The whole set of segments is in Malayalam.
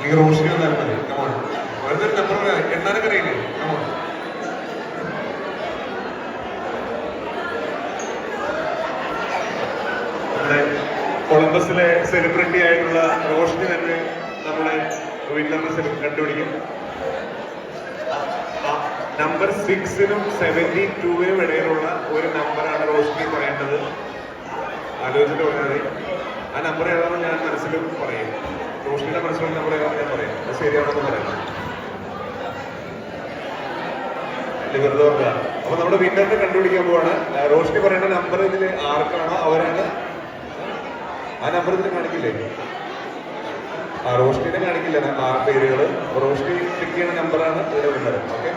ഈ റോഷിനി വന്നാൽ മതി. കമോൺ, വെറുതെ നമ്പർ എണ്ണാനൊക്കെ അറിയില്ലേ? കമോൺ. നമ്മുടെ കൊളംബസിലെ സെലിബ്രിറ്റി ആയിട്ടുള്ള റോഷിനി തന്നെ നമ്മുടെ വിന്നറിനെ കണ്ടുപിടിക്കും. നമ്പർ 6-നും 72-നും ഇടയിലുള്ള ഒരു നമ്പറാണ് റോഷിനി പറയേണ്ടത്. ആലോചിച്ചിട്ട് പറഞ്ഞത് ആ നമ്പർ ഏതാണെന്ന് ഞാൻ മനസ്സിൽ പറയും. റോഷിനിയുടെ മനസ്സിലുള്ള നമ്പർ ഏതാണെന്ന് ഞാൻ പറയും. അത് ശരിയാണെന്ന് പറയാം. വെറുതെ പറഞ്ഞ അപ്പൊ നമ്മുടെ വിന്നറിനെ കണ്ടുപിടിക്കാൻ പോവാണ്. റോഷിനി പറയുന്ന നമ്പർ ഇതിൽ ആർക്കാണോ അവരാണ്. ആ നമ്പർ ഇതിൽ കാണിക്കില്ലേ? ആ റോഷിനിനെ കാണിക്കില്ല ആ പേരുകൾ. റോഷിനി പിക്ക് ചെയ്യുന്ന നമ്പറാണ് ഇതിലെ winner. Okay,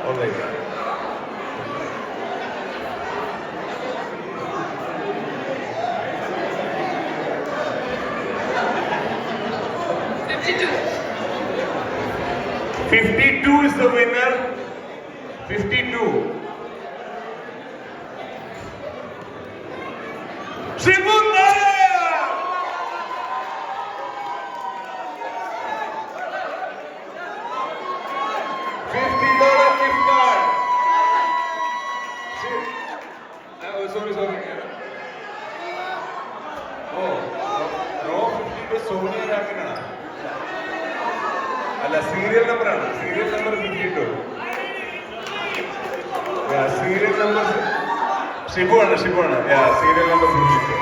alright. $52 is the winner. 52. Shibu Nair. $50 gift card. Sorry. Oh, no, 50 Sonia Rakana. അല്ല, സീരിയൽ നമ്പറാണ്. Serial number 52. സീരിയൽ നമ്പർ ഷിബുവാണ്. Serial number 52.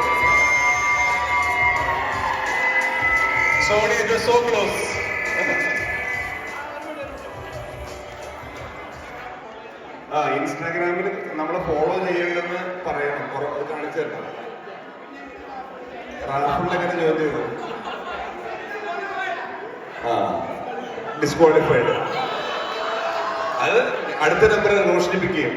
Soni, it was so close. ഇൻസ്റ്റാഗ്രാമിൽ നമ്മളെ ഫോളോ ചെയ്യേണ്ടെന്ന് പറയണം. അത് കാണിച്ചു തരണം. റാഫിളിൽ എങ്ങനെ ജോയിൻ ചെയ്തു? ഡിസ്ക്വാളിഫൈഡ്. അത് അടുത്ത നമ്പർ റോഷിനി പിക്ക് ചെയ്യും.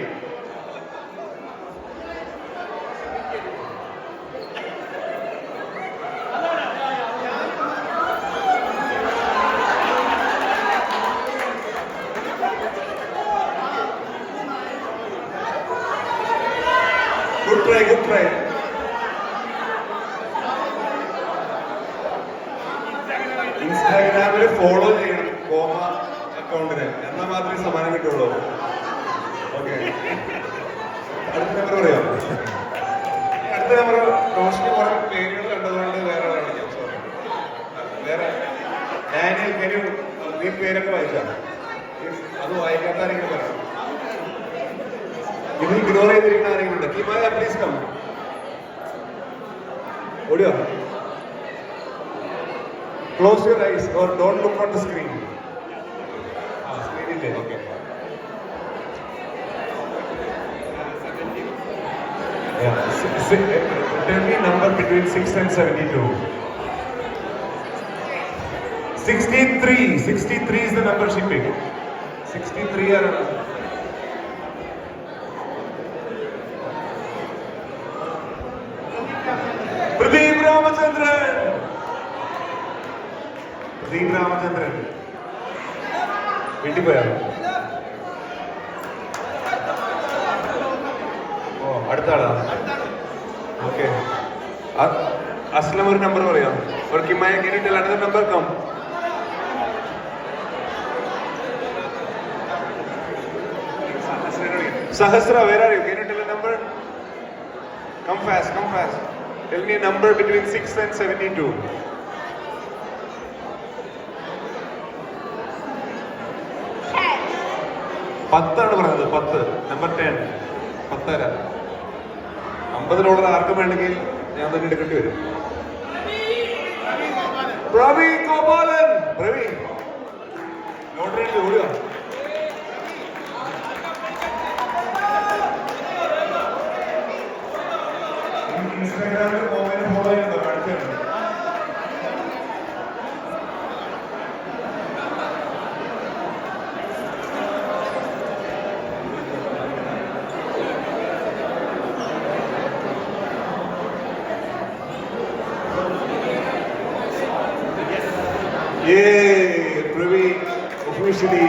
Good try. ഇൻസ്റ്റാഗ്രാമിൽ ഫോളോ ചെയ്യണം കോമ അക്കൗണ്ടിന്, എന്നാൽ മാത്രമേ സമ്മാനം കിട്ടുള്ളൂ. ഓക്കെ, അടുത്ത നമ്പർ പറയാം. അടുത്ത നമ്പർ റോഷിനി കുറെ പേരുകൾ കണ്ടതുകൊണ്ട് വേറെ ആളാണ്. സോറി, വേറെ ഡാനിയൽ. നീ പേരൊക്കെ വായിച്ചാ? അത് വായിക്കാത്ത ആരെങ്കിലും പറയാം. ഇത് ഇഗ്നോർ ചെയ്തിരിക്കുന്ന ആരെങ്കിലും ഉണ്ട്? Kimaya, please come. ഓടിയോ? Close your eyes or don't look at the screen. Screen is there. Okay. Yeah. Tell me number between 6 and 72. 63. 63 is the number she picked. 63 are. Pradeep Ramachandran. വീട്ടിൽ പോയാ? ഓ, അടുത്ത ആളാ. ഓക്കെ, അസ്ലം ഒരു നമ്പർ പറയാം. ഒരു കിമായ കേട്ടിട്ടില്ല. അടുത്ത number come. Sahasra, where are you? Can you tell a number? Come fast. Tell me a number between 6 and 72. 10 പറഞ്ഞത്. 10, നമ്പർ 10. 10. $50 ആർക്കും വേണമെങ്കിൽ ഞാൻ തന്നെ എടുക്കേണ്ടി വരും. പ്രവീൺ ഗോപാലൻ. ലോട്ടറി ഓടുക. ഇൻസ്റ്റാഗ്രാമിൽ ഫോളോ ചെയ്യുന്നുണ്ടോ? കാണിച്ചു. Yay! Pravi officially